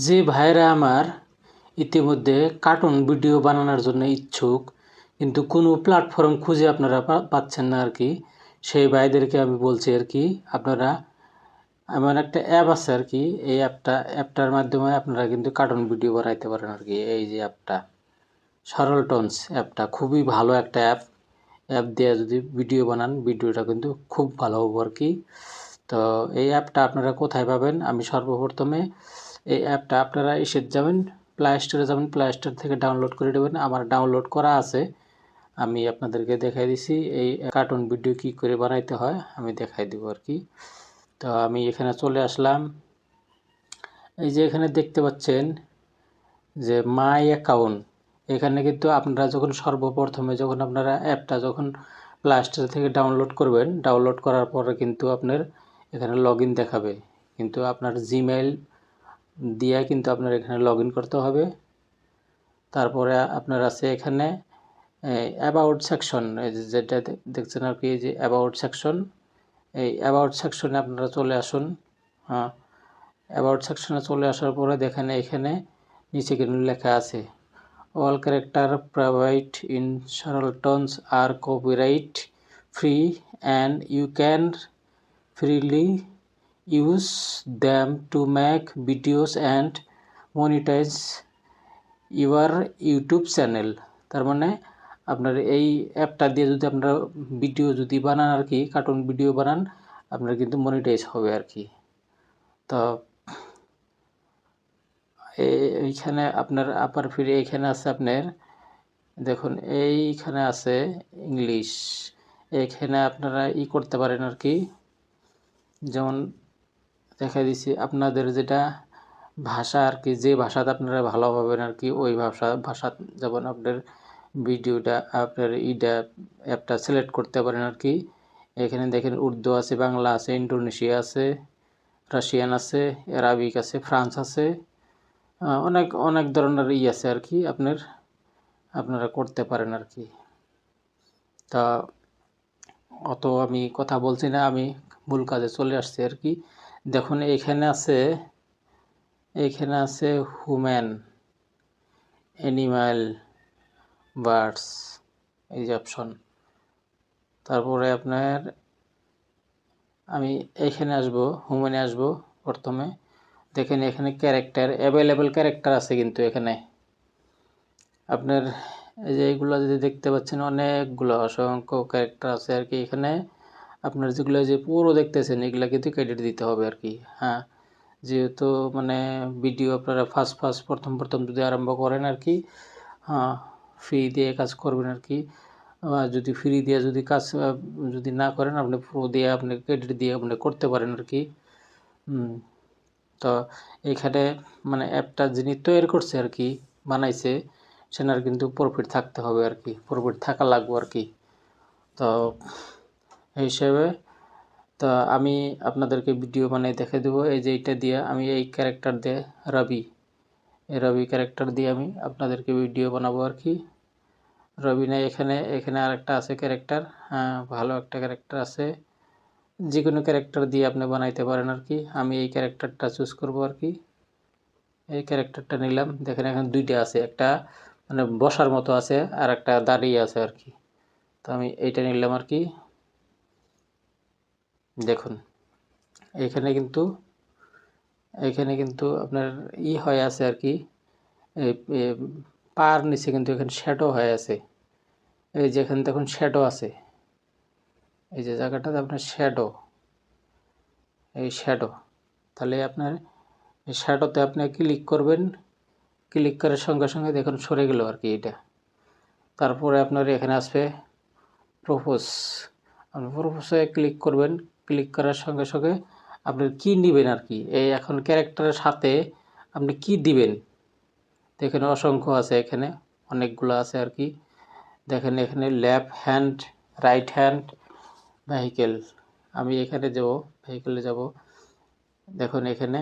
যে ভাইরা আমার ইতিমধ্যে কার্টুন ভিডিও বানানোর জন্য ইচ্ছুক কিন্তু কোনো প্ল্যাটফর্ম খুঁজে আপনারা পাচ্ছেন না আর কি, সেই ভাইদেরকে আমি বলছি আর কি, আপনারা এমন একটা অ্যাপ আছে আর কি, এই অ্যাপটার মাধ্যমে আপনারা কিন্তু কার্টুন ভিডিও বানাইতে পারেন আর কি। এই যে অ্যাপটা সরল টনস অ্যাপটা খুবই ভালো একটা অ্যাপ দিয়ে যদি ভিডিও বানান ভিডিওটা কিন্তু খুব ভালো হবে আর কি। তো এই অ্যাপটা আপনারা কোথায় পাবেন? আমি সর্বপ্রথমে এই অ্যাপটা আপনারা যাবেন প্লে স্টোরে, যাবেন প্লে স্টোর থেকে ডাউনলোড করে নেবেন। আমার ডাউনলোড করা আছে, আমি আপনাদেরকে দেখাই দিছি এই কার্টুন ভিডিও কি করে বানাইতে হয় আমি দেখাই দিব আর কি। তো আমি এখানে চলে আসলাম। এই যে এখানে দেখতে পাচ্ছেন যে মাই অ্যাকাউন্ট, এখানে কিন্তু আপনারা যখন সর্বপ্রথমে যখন আপনারা অ্যাপটা যখন প্লে স্টোর থেকে ডাউনলোড করবেন, ডাউনলোড করার পরে কিন্তু আপনার এখানে লগ ইন দেখাবে, কিন্তু আপনার জিমেইল দিয়ে কিন্তু আপনার এখানে লগ ইন করতে হবে। তারপরে আপনার আছে এখানে অ্যাবাউট সেকশন, এই যেটা দেখছেন আর কি, এই যে অ্যাবাউট সেকশন, এই অ্যাবাউট সেকশনে আপনারা চলে আসুন। হ্যাঁ, অ্যাবাউট সেকশনে চলে আসার পরে দেখেন এখানে নিচে কিন্তু লেখা আছে অল ক্যারেক্টার প্রোভাইড ইন সরল টনস are copyright free and you can freely use them to make videos and monetize your YouTube channel. তার মানে আপনার এই অ্যাপটা দিয়ে যদি আপনারা ভিডিও যদি বানান আর কি, কার্টুন ভিডিও বানান, আপনার কিন্তু মনিটাইজ হবে আর কি। তো এইখানে আপনার আপার ফিরে এইখানে আছে আপনার দেখুন, এইখানে আছে ইংলিশ, এইখানে আপনারা করতে পারেন আর কি। যেমন দেখা দিচ্ছি আপনাদের যেটা ভাষা আর কি, যে ভাষাতে আপনারা ভালো পাবেন আর কি, ওই ভাষা যেমন আপনার ভিডিওটা আপনার অ্যাপটা সিলেক্ট করতে পারেন আর কি। এখানে দেখেন উর্দু আছে, বাংলা আছে, ইন্দোনেশিয়া আছে, রাশিয়ান আছে, আরবিক আছে, ফ্রান্স আছে, অনেক অনেক ধরনের আছে আর কি, আপনারা করতে পারেন আর কি। তা অত আমি কথা বলছি না, আমি মূল কাজে চলে আসছি আর কি। দেখুন এইখানে আছে হিউম্যান, অ্যানিম্যাল, বার্ডস, এই যে অপশন। তারপরে আপনার আমি এইখানে আসব, হিউম্যানে আসব প্রথমে। দেখেন এখানে ক্যারেক্টার, অ্যাভেলেবল ক্যারেক্টার আছে কিন্তু এখানে আপনার, এই যে এইগুলো যদি দেখতে পাচ্ছেন অনেকগুলো অসংখ্য ক্যারেক্টার আছে আর কি। এখানে আপনার যেগুলো যে পুরো দেখতেছেন এগুলো কিন্তু ক্রেডিট দিতে হবে আর কি। হ্যাঁ, যেহেতু মানে ভিডিও আপনারা প্রথম যদি আরম্ভ করেন আর কি, হ্যাঁ, ফ্রি দিয়ে কাজ করবেন আর কি। যদি ফ্রি দিয়ে যদি কাজ যদি না করেন, আপনি প্রো দিয়ে আপনি ক্রেডিট দিয়ে আপনি করতে পারেন আর কি। তো এইখানে মানে অ্যাপটা যিনি তৈরি করছে আর কি, বানাইছে, সেনার কিন্তু প্রফিট থাকতে হবে আর কি, প্রফিট থাকা লাগবে আর কি। তো এই হিসেবে তো আমি আপনাদেরকে ভিডিও বানিয়ে দেখে দেবো। এই যে এইটা দিয়ে আমি এই ক্যারেক্টার দিয়ে রবি ক্যারেক্টার দিয়ে আমি আপনাদেরকে ভিডিও বানাবো আর কি। রবি না, এখানে আরেকটা আছে ক্যারেক্টার, হ্যাঁ, ভালো একটা ক্যারেক্টার আছে, যে কোনো ক্যারেক্টার দিয়ে আপনি বানাইতে পারেন আর কি। আমি এই ক্যারেক্টারটা চুজ করব আর কি, এই ক্যারেক্টারটা নিলাম। দেখেন এখানে দুইটা আছে, একটা মানে বসার মতো আছে আর একটা দাঁড়িয়ে আছে আর কি। তো আমি এইটা নিলাম আর কি। দেখুন এখানে কিন্তু আপনার হয়ে আছে আর কি, পার নিচে কিন্তু এখানে শ্যাডো হয়ে আছে। এই যে এখানে দেখুন শ্যাডো আছে, এই যে জায়গাটাতে আপনার শ্যাডো, এই শ্যাডো, তাহলে আপনার এই শ্যাডোতে আপনি ক্লিক করবেন, ক্লিক করার সঙ্গে সঙ্গে দেখুন সরে গেল আর কি এটা। তারপরে আপনার এখানে আসবে প্রপোজ, আপনি প্রপোজে ক্লিক করবেন, ক্লিক করার সঙ্গে সঙ্গে আপনি কি নেবেন আর কি, এই এখন ক্যারেক্টারের সাথে আপনি কি দিবেন দেখেন অসংখ্য আছে, এখানে অনেকগুলো আছে আর কি। দেখেন এখানে left hand, right hand, vehicle, আমি এখানে যাব, ভেহিকেলে যাব। দেখুন এখানে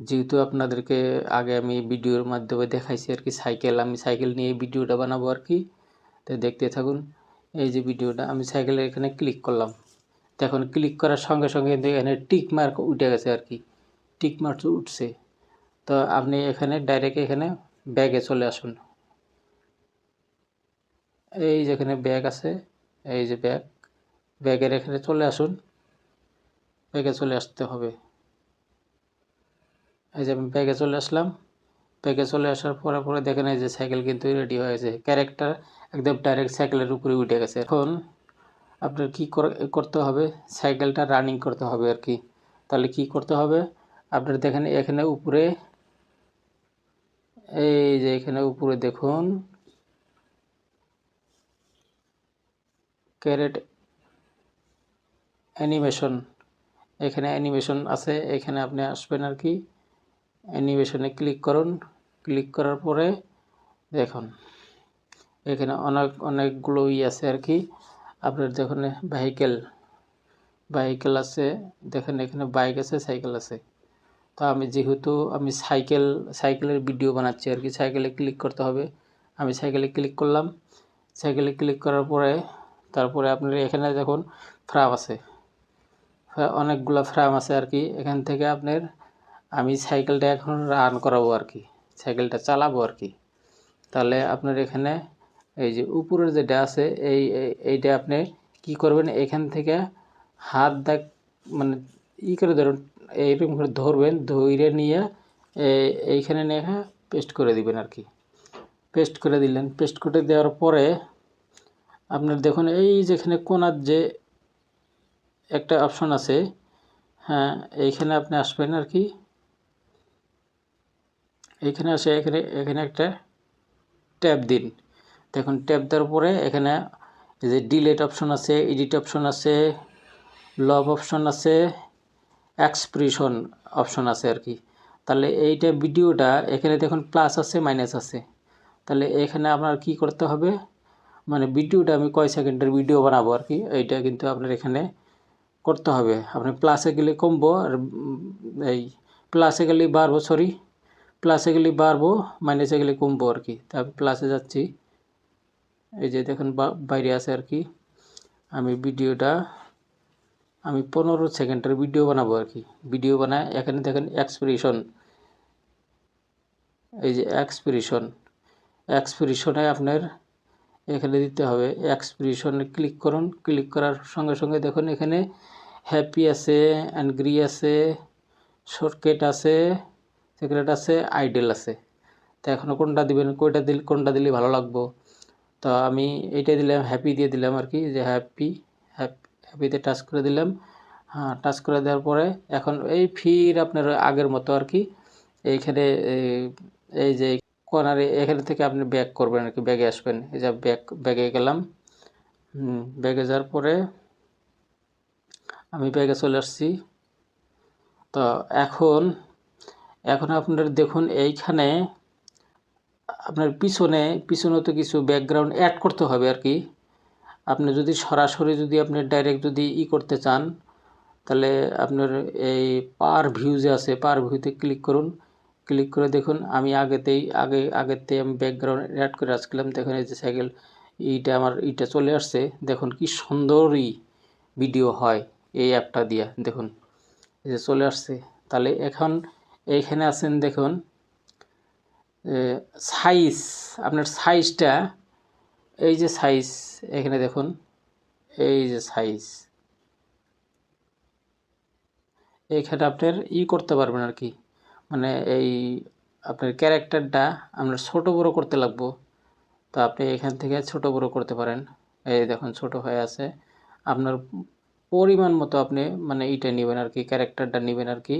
যেহেতু আপনাদেরকে আগে আমি ভিডিওর মাধ্যমে দেখাইছি আর কি সাইকেল, আমি সাইকেল নিয়ে ভিডিওটা বানাবো আর কি, তো দেখতে থাকুন। এই যে ভিডিওটা আমি সাইকেলের এখানে ক্লিক করলাম, দেখুন ক্লিক করার সঙ্গে সঙ্গে কিন্তু এখানে টিক মার্ক উঠে গেছে আর কি, টিক মার্ক উঠছে। তো আপনি এখানে ডাইরেক্ট এখানে ব্যাগে চলে আসুন। এই যেখানে ব্যাগ আছে, এই যে ব্যাগের এখানে চলে আসুন। ব্যাগে চলে আসতে হবে। এই যে আমি ব্যাগে চলে আসলাম। ব্যাগে চলে আসার পরে দেখেন এই যে সাইকেল কিন্তু রেডি হয়ে গেছে। ক্যারেক্টার একদম ডাইরেক্ট সাইকেলের উপরে উঠে গেছে। এখন আপনার কি করতে হবে, সাইকেলটা রানিং করতে হবে আর কি। তাহলে কি করতে হবে, আপনার দেখেন এখানে উপরে, এই যে এখানে উপরে দেখুন ক্যারেট অ্যানিমেশন, এখানে অ্যানিমেশন আছে, এখানে আপনি আসবেন আর কি। অ্যানিমেশনে ক্লিক করুন। ক্লিক করার পরে দেখুন এখানে অনেকগুলো আছে আর কি। আপনার দেখুন ভেহিকেল আছে, দেখেন এখানে বাইক আছে, সাইকেল আছে। তো আমি যেহেতু সাইকেলের ভিডিও বানাচ্ছি আর কি, সাইকেলে ক্লিক করতে হবে। আমি সাইকেলে ক্লিক করলাম। সাইকেলে ক্লিক করার পরে তারপরে আপনার এখানে দেখুন ফ্রেম আছে, অনেকগুলো ফ্রেম আছে আর কি। এখান থেকে আপনার আমি সাইকেলটা এখন রান করাবো আর কি, সাইকেলটা চালাবো আর কি। তাহলে আপনার এখানে এই যে উপরের যেটা আছে এইটা আপনি কি করবেন, এখান থেকে হাত মানে করে ধরুন, এইরকম করে ধরবেন, ধরে নিয়ে এইখানে নিয়ে পেস্ট করে দিবেন আর কি। পেস্ট করে দিলেন। পেস্ট করে দেওয়ার পরে আপনার দেখুন এই যেখানে কোণার যে একটা অপশন আছে, হ্যাঁ এইখানে আপনি আসবেন আর কি। এইখানে আসে এখানে একটা ট্যাব দিন। দেখুন ট্যাব দেওয়ার পরে এখানে যে ডিলেট অপশন আছে, এডিট অপশন আছে, লব অপশন আছে, এক্সপ্রেশন অপশন আছে আর কি। তাহলে এইটা ভিডিওটা এখানে দেখুন প্লাস আছে, মাইনাস আছে। তাহলে এখানে আপনার কি করতে হবে, মানে ভিডিওটা আমি কয় সেকেন্ডের ভিডিও বানাবো আর কি, এইটা কিন্তু আপনার এখানে করতে হবে। আপনি প্লাসে গেলে কমবো, আর এই প্লাসে গেলে বাড়বো, প্লাসে গেলে বাড়বো, মাইনাসে গেলে কমবো আর কি। তা আমি প্লাসে যাচ্ছি। এই যে দেখুন বাইরে আছে আর কি। আমি ভিডিওটা 15 সেকেন্ডের ভিডিও বানাবো আর কি। ভিডিও বানায় এখানে দেখেন এক্সপ্রেশন, এই যে এক্সপ্রেশনে আপনার এখানে দিতে হবে। এক্সপ্রেশনে ক্লিক করুন। ক্লিক করার সঙ্গে সঙ্গে দেখুন এখানে হ্যাপি আছে, অ্যাংরি আছে, শর্টকাট আছে, সিক্রেট আছে, আইডল আছে। তো এখনও কোনটা দিবেন, কোনটা দিলে ভালো লাগবো। তো আমি এইটা দিলাম, হ্যাপি দিয়ে দিলাম আর কি, যে হ্যাপিতে টাচ করে দিলাম। হ্যাঁ, টাচ করে দেওয়ার পরে এখন এই ফির আপনার আগের মতো আর কি। এইখানে এই যে কর্নারে এখানে থেকে আপনি ব্যাক করবেন আর কি, ব্যাগে আসবেন। এই যে ব্যাগে গেলাম। ব্যাগে যাওয়ার পরে আমি ব্যাগে চলে আসছি। তো এখন আপনার দেখুন এইখানে আপনার পিছনে তো কিছু ব্যাকগ্রাউন্ড অ্যাড করতে হবে আর কি। আপনি যদি সরাসরি আপনি ডাইরেক্ট যদি করতে চান, তাহলে আপনার এই পার ভিউ যে আছে, পার ভিউতে ক্লিক করুন। ক্লিক করে দেখুন আমি আগেতেই আমি ব্যাকগ্রাউন্ড অ্যাড করে আসছিলাম। দেখুন এই যে সাইকেল আমার চলে আসছে। দেখুন কি সুন্দরই ভিডিও হয় এই অ্যাপটা দিয়া। দেখুন এই যে চলে আসছে। তাহলে এখন এইখানে আছেন, দেখুন সাইজ, আপনার সাইজটা, এই যে সাইজ, এখানে দেখুন এই যে সাইজ, এইখানে আপনার করতে পারবেন আর কি। মানে এই আপনার ক্যারেক্টারটা আপনার ছোট বড় করতে লাগবো। তো আপনি এখান থেকে ছোট বড় করতে পারেন। এই দেখুন ছোট হয়ে আছে। আপনার পরিমাণ মতো আপনি মানে নেবেন আর কি, ক্যারেক্টারটা নেবেন আর কি।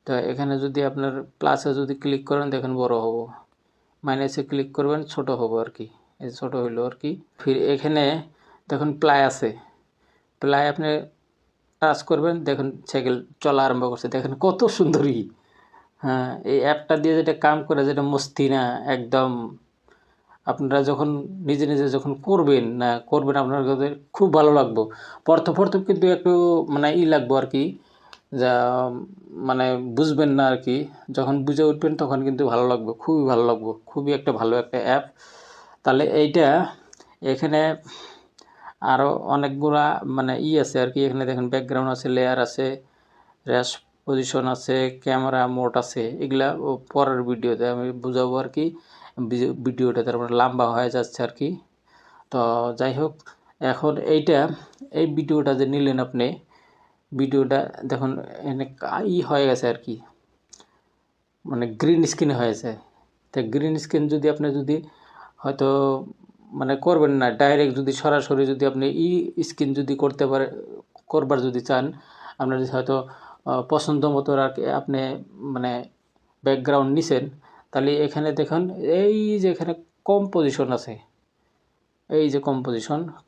তো এখানে যদি আপনার প্লাসে যদি ক্লিক করেন দেখেন বড় হবো, মাইনাসে ক্লিক করবেন ছোট হবো আর কি। এই ছোট হইলো আর কি। ফির এখানে দেখুন প্লাই আছে, প্লাই আপনি টাচ করবেন, দেখুন সাইকেল চলা আরম্ভ করছে। দেখেন কত সুন্দরী। হ্যাঁ, এই অ্যাপটা দিয়ে যেটা কাম করে, যেটা মস্তি না একদম। আপনারা যখন নিজে যখন করবেন আপনাদের খুব ভালো লাগবে। প্রথম কিন্তু একটু মানে লাগবো আর কি, যা মানে বুঝবেন না আর কি। যখন বুঝে উঠবেন তখন কিন্তু ভালো লাগবে, খুবই ভালো লাগবে, খুবই একটা ভালো একটা অ্যাপ। তাহলে এখানে আরও অনেকগুলা মানে আছে আর কি। এখানে দেখেন ব্যাকগ্রাউন্ড আছে, লেয়ার আছে, পজিশন আছে, ক্যামেরা মোড আছে, এগুলা পরের ভিডিওতে আমি বুঝাবো আর কি। ভিডিওটা তারপরে লম্বা হয়ে যাচ্ছে আর কি। তো যাই হোক, এখন এই ভিডিওটা যে নিলেন আপনি, ভিডিওটা দেখুন এখানে হয়ে গেছে আর কি, মানে গ্রিন স্ক্রিন হয়েছে। তো গ্রিন স্ক্রিন যদি আপনি হয়তো মানে করবেন না, ডাইরেক্ট যদি সরাসরি যদি আপনি স্ক্রিন যদি করবার যদি চান, আপনার হয়তো পছন্দ মতো আর কি আপনি মানে ব্যাকগ্রাউন্ড নিছেন, তাহলে এখানে দেখুন এই যে এখানে কম্পোজিশন আছে, এই যে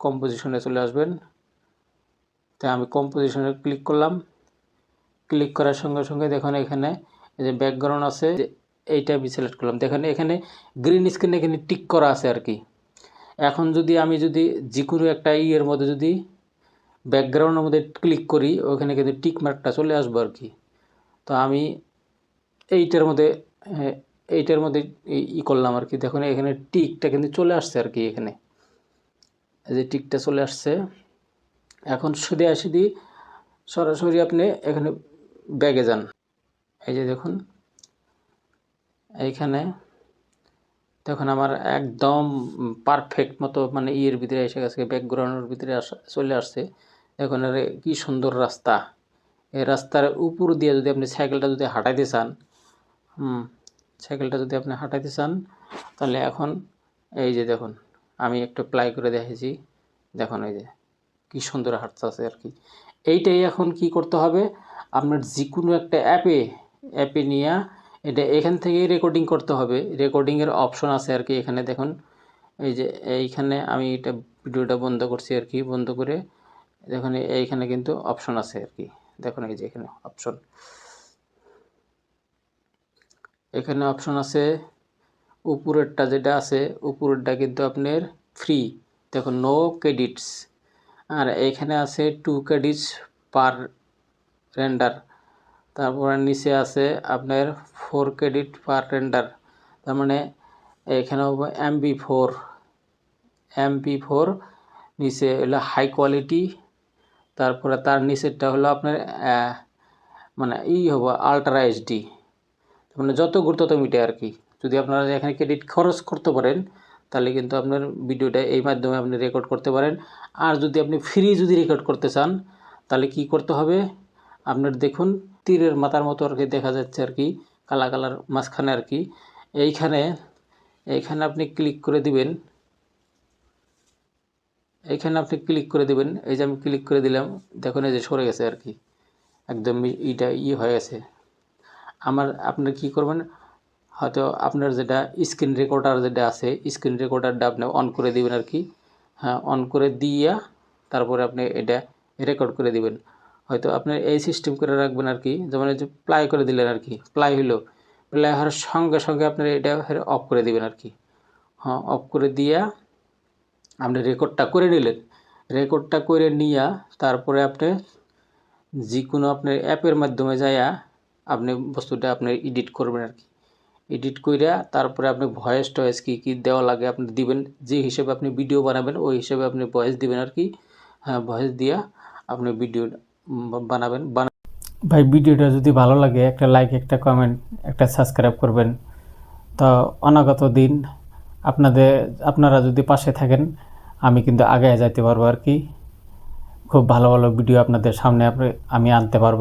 কম্পোজিশনে চলে আসবেন। তাই আমি কম্পোজিশনে ক্লিক করলাম। ক্লিক করার সঙ্গে সঙ্গে দেখুন এখানে এই যে ব্যাকগ্রাউন্ড আছে, এইটা আমি সিলেক্ট করলাম। দেখেন এখানে গ্রিন স্ক্রিন এখানে টিক করা আছে আর কি। এখন আমি যে কোনো একটা ইয়ের মধ্যে যদি ব্যাকগ্রাউন্ডের মধ্যে ক্লিক করি, ওখানে কিন্তু টিক মার্কটা চলে আসবে আর কি। তো আমি এইটার মধ্যে করলাম আর কি। দেখুন এখানে টিকটা কিন্তু চলে আসছে আর কি। এখানে এই যে টিকটা চলে আসছে। এখন সরাসরি আপনি এখানে ব্যাগে যান। এই যে দেখুন এইখানে দেখুন আমার একদম পারফেক্ট মতো মানে ইয়ের ভিতরে এসে গেছে, ব্যাকগ্রাউন্ডের ভিতরে চলে আসছে। দেখুন আরে কি সুন্দর রাস্তা। এই রাস্তার উপর দিয়ে যদি আপনি সাইকেলটা যদি হাঁটাইতে চান, সাইকেলটা যদি আপনি হাঁটাইতে চান, তাহলে এখন এই যে দেখুন আমি একটু প্লাই করে দেখেছি। দেখুন এই যে কি সুন্দর হাঁটতেছে আর কি। এইটাই এখন কি করতে হবে, আপনার যে কোনো একটা অ্যাপে নিয়ে এটা এখান থেকেই রেকর্ডিং করতে হবে। রেকর্ডিংয়ের অপশন আছে আর কি। এখানে দেখুন এই যে এইখানে আমি এটা ভিডিওটা বন্ধ করছি আর কি। বন্ধ করে দেখুন এইখানে কিন্তু অপশন আছে আর কি। দেখুন এই যে এখানে অপশন আছে। উপরেরটা যেটা আছে, উপরেরটা কিন্তু আপনার ফ্রি, দেখুন নো ক্রেডিটস। আর এখানে আছে 2 ক্রেডিটস পার রেন্ডার। তারপরে নিচে আছে আপনার 4 ক্রেডিট পার রেন্ডার। তার মানে এখানে MP4 নিচে হলো হাই কোয়ালিটি। তারপরে তার নিচেরটা হলো আপনার মানে হবে আলট্রা এইচডি, মানে যত গুরুত্ব তত মিটে আর কি। যদি আপনারা এখানে ক্রেডিট খরচ করতে পারেন, তাহলে কিন্তু আপনার ভিডিওটা এই মাধ্যমে আপনি রেকর্ড করতে পারেন। আর যদি আপনি ফ্রি রেকর্ড করতে চান, তাহলে কি করতে হবে, আপনার দেখুন তীরের মাথার মতো আর কি দেখা যাচ্ছে আর কি, কালার মাঝখানে আর কি। এইখানে আপনি ক্লিক করে দিবেন। এই যে আমি ক্লিক করে দিলাম, দেখুন এই যে সরে গেছে আর কি, একদম এটা হয়ে গেছে। আপনার কি করবেন, হয়তো আপনার যেটা স্ক্রিন রেকর্ডার যেটা আছে, স্ক্রিন রেকর্ডারটা আপনি অন করে দিবেন আর কি। হ্যাঁ, অন করে দিয়া তারপরে আপনি এটা রেকর্ড করে দিবেন। হয়তো আপনি এই সিস্টেম করে রাখবেন আর কি। যেমন এই যে প্লাই করে দিলেন আর কি, প্লাই হওয়ার সঙ্গে সঙ্গে আপনার এটা অফ করে দিবেন আর কি। হ্যাঁ, অফ করে দিয়া আপনি রেকর্ডটা করে নিলেন। রেকর্ডটা করে নিয়া তারপরে আপনি যে কোনো আপনার অ্যাপের মাধ্যমে যাইয়া আপনি বস্তুটা আপনি এডিট করবেন আর কি। এডিট কইরা তারপরে আপনি ভয়েস কি দেওয়া লাগে আপনি দিবেন। যে হিসেবে আপনি ভিডিও বানাবেন ওই হিসেবে আপনি ভয়েস দিবেন আর কি। হ্যাঁ, ভয়েস দিয়া আপনি ভিডিও বানাবেন। ভাই ভিডিওটা যদি ভালো লাগে একটা লাইক, একটা কমেন্ট, একটা সাবস্ক্রাইব করবেন। তো অনাগত দিন আপনারা যদি পাশে থাকেন, আমি কিন্তু আগে যাইতে পারবো আর কি। খুব ভালো ভিডিও আপনাদের সামনে আমি আনতে পারবো।